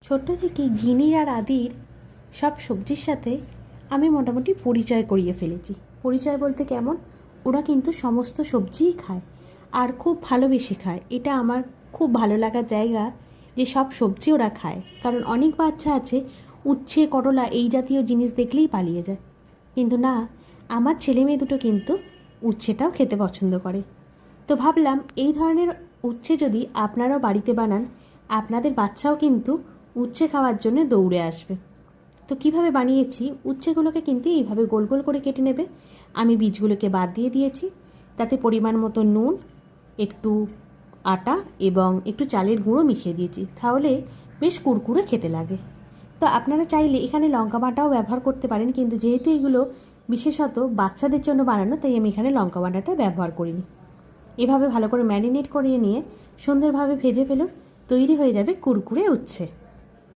ছোট্ট থেকে ঘিনির আর আদির সব সবজির সাথে আমি মোটামুটি পরিচয় করিয়ে ফেলেছি। পরিচয় বলতে কেমন, ওরা কিন্তু সমস্ত সবজিই খায় আর খুব ভালোবেসে খায়। এটা আমার খুব ভালো লাগার জায়গা যে সব সবজি ওরা খায়। কারণ অনেক বাচ্চা আছে উচ্ছে করলা এই জাতীয় জিনিস দেখলেই পালিয়ে যায়, কিন্তু না, আমার ছেলে মেয়ে দুটো কিন্তু উচ্ছেটাও খেতে পছন্দ করে। তো ভাবলাম এই ধরনের উচ্ছে যদি আপনারাও বাড়িতে বানান, আপনাদের বাচ্চাও কিন্তু উচ্ছে খাওয়ার জন্য দৌড়ে আসবে। তো কিভাবে বানিয়েছি, উচ্ছেগুলোকে কিন্তু এইভাবে গোল গোল করে কেটে নেবে। আমি বীজগুলোকে বাদ দিয়ে দিয়েছি, তাতে পরিমাণ মতো নুন, একটু আটা এবং একটু চালের গুঁড়ো মিশিয়ে দিয়েছি, তাহলে বেশ কুড়কুড়ে খেতে লাগে। তো আপনারা চাইলে এখানে লঙ্কা বাটাও ব্যবহার করতে পারেন, কিন্তু যেহেতু এগুলো বিশেষত বাচ্চাদের জন্য বানানো, তাই আমি এখানে লঙ্কা বাটাটা ব্যবহার করিনি। এভাবে ভালো করে ম্যারিনেট করিয়ে নিয়ে সুন্দরভাবে ভেজে ফেলুন, তৈরি হয়ে যাবে কুড়কুড়ে উচ্ছে।